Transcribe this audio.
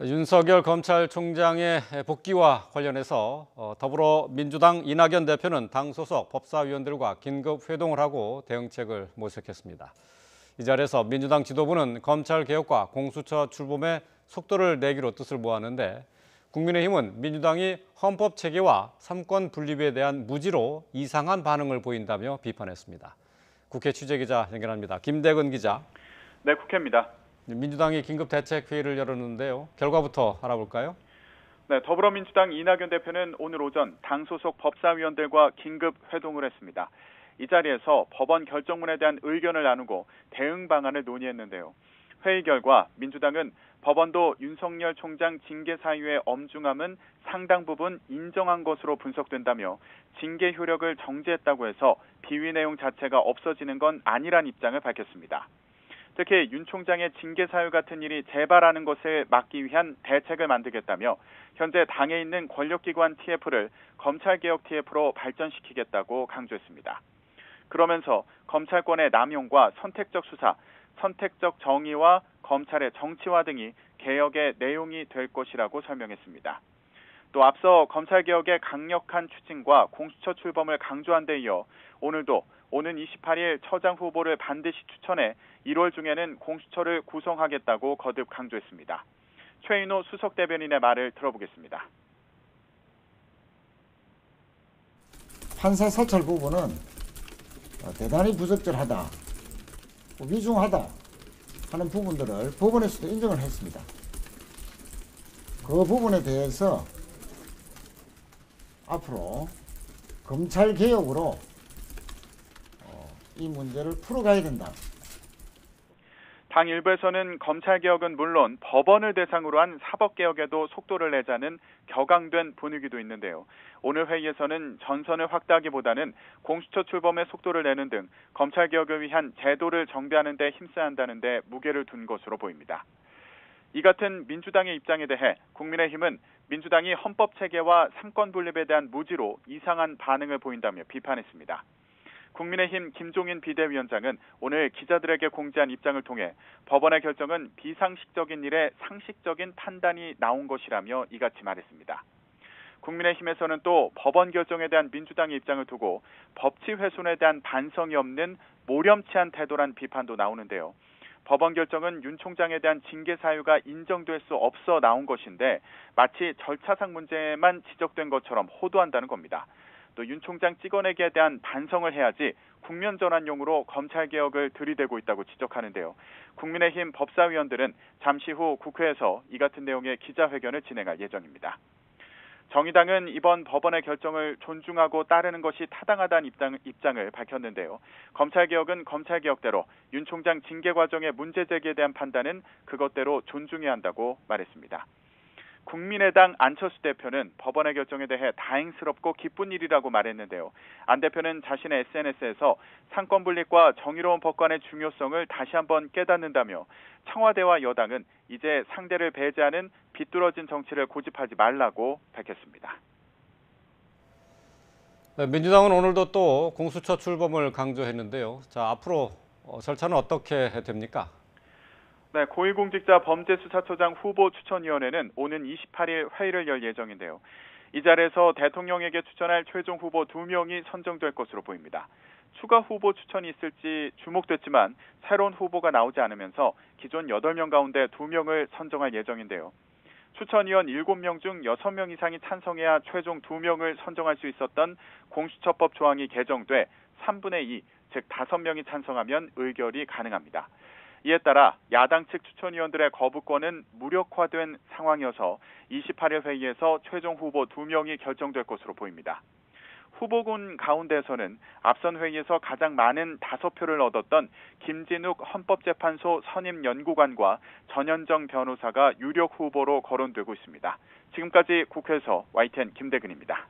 윤석열 검찰총장의 복귀와 관련해서 더불어민주당 이낙연 대표는 당 소속 법사위원들과 긴급 회동을 하고 대응책을 모색했습니다. 이 자리에서 민주당 지도부는 검찰개혁과 공수처 출범에 속도를 내기로 뜻을 모았는데, 국민의힘은 민주당이 헌법체계와 삼권 분립에 대한 무지로 이상한 반응을 보인다며 비판했습니다. 국회 취재기자 연결합니다. 김대근 기자. 네, 국회입니다. 민주당이 긴급 대책회의를 열었는데요. 결과부터 알아볼까요? 네, 더불어민주당 이낙연 대표는 오늘 오전 당 소속 법사위원들과 긴급 회동을 했습니다. 이 자리에서 법원 결정문에 대한 의견을 나누고 대응 방안을 논의했는데요. 회의 결과 민주당은 법원도 윤석열 총장 징계 사유의 엄중함은 상당 부분 인정한 것으로 분석된다며 징계 효력을 정지했다고 해서 비위 내용 자체가 없어지는 건 아니란 입장을 밝혔습니다. 특히 윤 총장의 징계 사유 같은 일이 재발하는 것을 막기 위한 대책을 만들겠다며 현재 당에 있는 권력기관 TF를 검찰개혁 TF로 발전시키겠다고 강조했습니다. 그러면서 검찰권의 남용과 선택적 수사, 선택적 정의와 검찰의 정치화 등이 개혁의 내용이 될 것이라고 설명했습니다. 또 앞서 검찰개혁의 강력한 추진과 공수처 출범을 강조한 데 이어 오늘도 오는 28일 처장 후보를 반드시 추천해 1월 중에는 공수처를 구성하겠다고 거듭 강조했습니다. 최인호 수석 대변인의 말을 들어보겠습니다. 판사 사찰 부분은 대단히 부적절하다, 위중하다 하는 부분들을 법원에서도 인정을 했습니다. 그 부분에 대해서 앞으로 검찰개혁으로 이 문제를 풀어가야 된다. 당 일부에서는 검찰개혁은 물론 법원을 대상으로 한 사법개혁에도 속도를 내자는 격앙된 분위기도 있는데요. 오늘 회의에서는 전선을 확대하기보다는 공수처 출범에 속도를 내는 등 검찰개혁을 위한 제도를 정비하는 데 힘써야 한다는 데 무게를 둔 것으로 보입니다. 이 같은 민주당의 입장에 대해 국민의힘은 민주당이 헌법체계와 삼권분립에 대한 무지로 이상한 반응을 보인다며 비판했습니다. 국민의힘 김종인 비대위원장은 오늘 기자들에게 공지한 입장을 통해 법원의 결정은 비상식적인 일에 상식적인 판단이 나온 것이라며 이같이 말했습니다. 국민의힘에서는 또 법원 결정에 대한 민주당의 입장을 두고 법치 훼손에 대한 반성이 없는 모렴치한 태도란 비판도 나오는데요. 법원 결정은 윤 총장에 대한 징계 사유가 인정될 수 없어 나온 것인데 마치 절차상 문제만 지적된 것처럼 호도한다는 겁니다. 또 윤 총장 찍어내기에 대한 반성을 해야지 국면 전환용으로 검찰개혁을 들이대고 있다고 지적하는데요. 국민의힘 법사위원들은 잠시 후 국회에서 이 같은 내용의 기자회견을 진행할 예정입니다. 정의당은 이번 법원의 결정을 존중하고 따르는 것이 타당하다는 입장을 밝혔는데요. 검찰개혁은 검찰개혁대로 윤 총장 징계 과정의 문제 제기에 대한 판단은 그것대로 존중해야 한다고 말했습니다. 국민의당 안철수 대표는 법원의 결정에 대해 다행스럽고 기쁜 일이라고 말했는데요. 안 대표는 자신의 SNS에서 상권분립과 정의로운 법관의 중요성을 다시 한번 깨닫는다며 청와대와 여당은 이제 상대를 배제하는 비뚤어진 정치를 고집하지 말라고 밝혔습니다. 네, 민주당은 오늘도 또 공수처 출범을 강조했는데요. 자, 앞으로 절차는 어떻게 됩니까? 네, 고위공직자 범죄수사처장 후보 추천위원회는 오는 28일 회의를 열 예정인데요. 이 자리에서 대통령에게 추천할 최종 후보 2명이 선정될 것으로 보입니다. 추가 후보 추천이 있을지 주목됐지만 새로운 후보가 나오지 않으면서 기존 8명 가운데 2명을 선정할 예정인데요. 추천위원 7명 중 6명 이상이 찬성해야 최종 2명을 선정할 수 있었던 공수처법 조항이 개정돼 3분의 2, 즉 5명이 찬성하면 의결이 가능합니다. 이에 따라 야당 측 추천위원들의 거부권은 무력화된 상황이어서 28일 회의에서 최종 후보 2명이 결정될 것으로 보입니다. 후보군 가운데서는 앞선 회의에서 가장 많은 5표를 얻었던 김진욱 헌법재판소 선임연구관과 전현정 변호사가 유력 후보로 거론되고 있습니다. 지금까지 국회에서 YTN 김대근입니다.